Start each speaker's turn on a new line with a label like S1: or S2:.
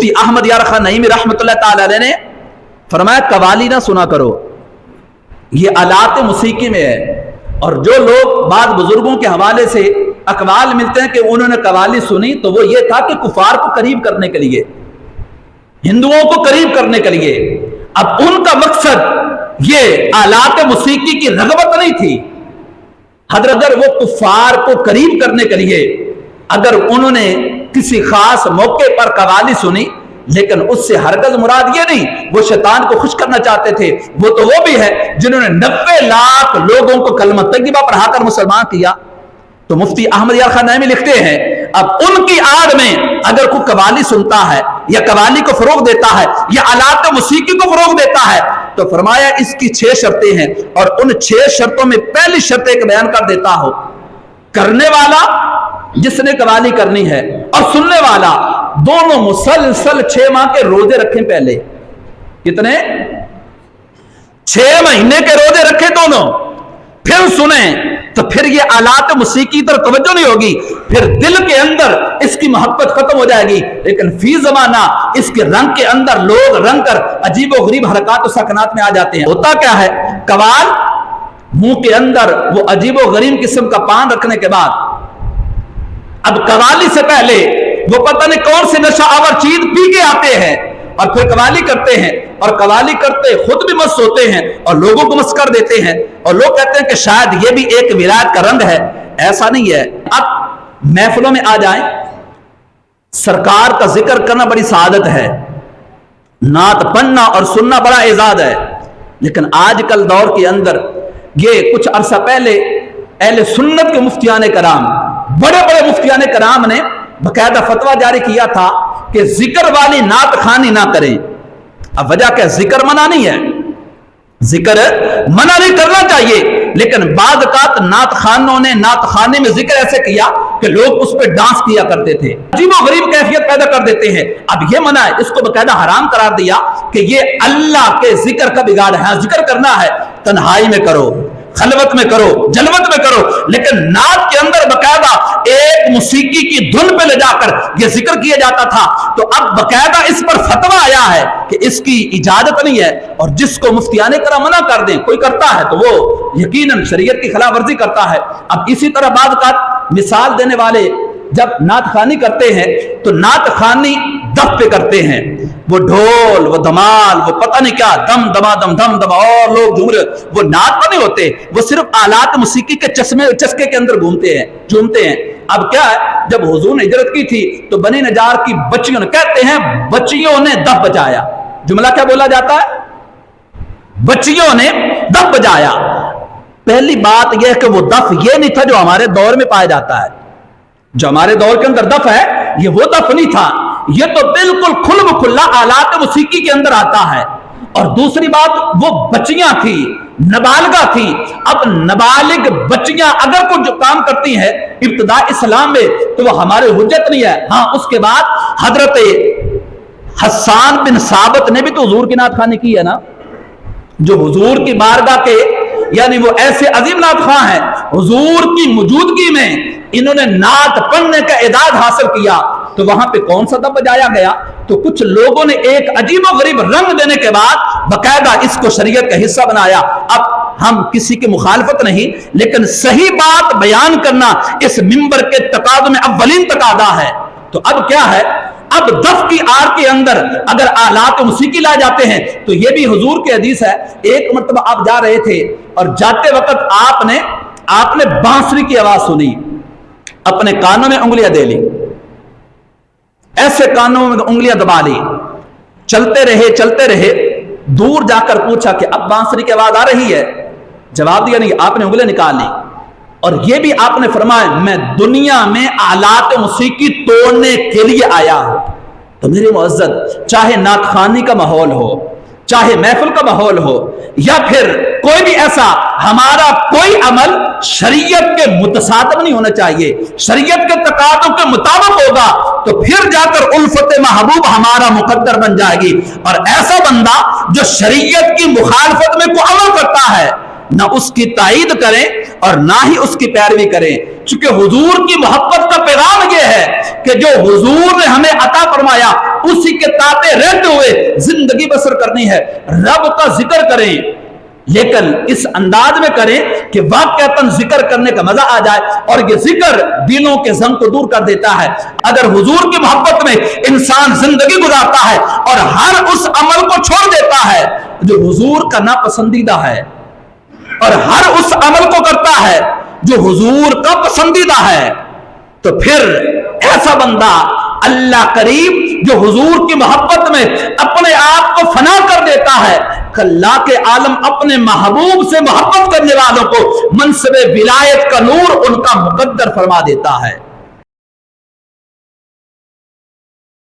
S1: मुफ्ती अहमद यार खान नईमी रहमतुल्लाह ताला अलैह ने फरमाया कवाली ना सुना करो, ये आलात मुसीकी में है। और जो लोग बाद बुजुर्गों के हवाले से अकवाल मिलते हैं कि उन्होंने कवाली सुनी, तो वो ये था कि कुफार को करीब करने के लिए, हिंदुओं को करीब करने के लिए। अब उनका मकसद ये आलात मुसीकी की रगबत नहीं थी। अगर वो कुफार को करीब करने के लिए अगर उन्होंने किसी खास मौके पर कवाली सुनी, लेकिन उससे हरगज मुराद ये नहीं वो शैतान को खुश करना चाहते थे। वो भी है जिन्होंने 90 लाख लोगों को कलमा तय्यबा पढ़ाकर मुसलमान किया। तो मुफ्ती अहमद यार खान नईमी लिखते हैं, अब उनकी आड़ में अगर कोई कवाली सुनता है या कवाली को फरोग देता है या आलात मुसीकी को फरोग देता है, तो फरमाया इसकी 6 शर्तें हैं। और उन 6 शर्तों में पहली शर्त एक बयान कर देता हो, करने वाला जिसने कवाली करनी है और सुनने वाला दोनों मुसलसल 6 माह के रोजे रखें। पहले कितने? 6 महीने के रोजे रखे दोनों, फिर सुने, तो फिर ये आलात मुसीकी तरफ तवज्जो नहीं होगी, फिर दिल के अंदर इसकी मोहब्बत खत्म हो जाएगी। लेकिन फी जमाना इसके रंग के अंदर लोग रंग कर अजीबो गरीब हरकत और सकनात में आ जाते हैं। होता क्या है, कवाल मुंह के अंदर वो अजीबो गरीब किस्म का पान रखने के बाद, अब कवाली से पहले वो पता नहीं कौन सी नशा आवर चीज पी के आते हैं और फिर कवाली करते हैं, और कवाली करते खुद भी मस्त होते हैं और लोगों को मस्त कर देते हैं। और लोग कहते हैं कि शायद ये भी एक विलायत का रंग है। ऐसा नहीं है। अब महफिलों में आ जाएं, सरकार का जिक्र करना बड़ी सादत है, नात पढ़ना और सुनना बड़ा एजाज है। लेकिन आजकल दौर के अंदर ये कुछ अरसा पहले अहले सुन्नत के मुफ्तियान कराम, बड़े बड़े मुफ्तियान कराम ने बकायदा फतवा जारी किया था कि जिक्र वाली नात खानी ना करें। अब वजह क्या? जिक्र मना नहीं है, जिक्र मना नहीं करना चाहिए, लेकिन बाद कात नात खानों ने नात खाने में जिक्र ऐसे किया कि लोग उस पर डांस किया करते थे, अजीबो गरीब कैफियत पैदा कर देते हैं। अब ये मना है, इसको बकायदा हराम करार दिया कि ये अल्लाह के जिक्र का बिगाड़ है। जिक्र करना है तन्हाई में करो, खलवत में करो, जलवत में करो, लेकिन नात के अंदर बकायदा एक मुसीकी की धुन पे ले जाकर यह जिक्र किया जाता था। तो अब बकायदा इस पर फतवा आया है कि इसकी इजाजत नहीं है, और जिसको मुफ्तियाने करा मना कर दें, कोई करता है तो वो यकीनन शरीयत की खिलाफ वर्जी करता है। अब इसी तरह बाद का मिसाल देने वाले जब नात खानी करते हैं तो नात खानी दफ पे करते हैं, वो ढोल, वो धमाल, वो पता नहीं क्या दम दमा दम दम दम और लोग झूम रहे, वो नात पर नहीं होते, वो सिर्फ आलात मुसीकी के चस्के के अंदर झूमते हैं। अब क्या है, जब हुजूर ने हिजरत की थी तो बनी नजार की बच्चियों ने, कहते हैं बच्चियों ने दफ बजाया। जुमला क्या बोला जाता है? बच्चियों ने दफ बजाया। पहली बात यह है कि वो दफ ये नहीं था जो हमारे दौर में पाया जाता है। जो हमारे दौर के अंदर दफ है, ये वो दफ नहीं था, ये तो बिल्कुल खुल्म खुल्ला आलात मुसीकी के अंदर आता है। और दूसरी बात, वो बच्चियां थी, नाबालिगा थी। अब नाबालिग बच्चियां अगर कुछ काम करती हैं इब्तिदा इस्लाम में, तो वो हमारे हुज्जत नहीं है। हाँ, उसके बाद हजरत हस्सान बिन साबित ने भी तो हुजूर की नात खानी की है ना, जो हुजूर की बारगाह के, यानी वो ऐसे अजीम नात खां हैं, हुजूर की मौजूदगी में इन्होंने नात पढ़ने का एदाद हासिल किया। तो वहां पे कौन सा दफ बजाया गया? तो कुछ लोगों ने एक अजीबो गरीब रंग देने के बाद बकायदा इसको शरीयत का हिस्सा बनाया। अब हम किसी की मुखालफत नहीं, लेकिन सही बात बयान करना इस मिंबर के तकादो में अव्वलीन तकादा है। तो अब क्या है, अब दफ की आड़ के अंदर अगर आलात मुसीकी ला जाते हैं, तो यह भी हुजूर की हदीस है। एक मरतबा आप जा रहे थे और जाते वक्त आपने बांसुरी की आवाज सुनी, अपने कानों में उंगलियां दे ली, ऐसे कानों में उंगलियां दबा ली, चलते रहे, दूर जाकर पूछा कि अब बांसुरी की आवाज आ रही है? जवाब दिया नहीं, आपने उंगलियां निकाल ली। और यह भी आपने फरमाया, मैं दुनिया में आलात मुसीकी तोड़ने के लिए आया हूं। तो मेरे मुअज़्ज़ज़, चाहे नात खानी का माहौल हो, चाहे महफिल का माहौल हो, या फिर कोई भी ऐसा हमारा कोई अमल शरीयत के मुतसादिफ नहीं होना चाहिए। शरीयत के तकादों के मुताबिक होगा तो फिर जाकर उल्फत महबूब हमारा मुकद्दर बन जाएगी। और ऐसा बंदा जो शरीयत की मुखालफत में कोई अमल करता है, ना उसकी ताईद करें और ना ही उसकी पैरवी करें। चूंकि हुजूर की मोहब्बत का पैगाम यह है कि जो हुजूर ने हमें अता फरमाया उसी के ताते रहते हुए जिंदगी बसर करनी है। रब का जिक्र करें लेकिन इस अंदाज में करें कि वाकयातन जिक्र करने का मजा आ जाए, और ये जिक्र दिलों के जंग को दूर कर देता है। अगर हुजूर की मोहब्बत में इंसान जिंदगी गुजारता है और हर उस अमल को छोड़ देता है जो हुजूर का नापसंदीदा है, और हर उस अमल को करता है जो हुजूर का पसंदीदा है, तो फिर ऐसा बंदा अल्लाह करीम जो हुजूर की मोहब्बत में अपने आप को फना कर देता है, अल्लाह के आलम अपने महबूब से मोहब्बत करने वालों को मनसबे विलायत का नूर उनका मुकद्दर फरमा देता है।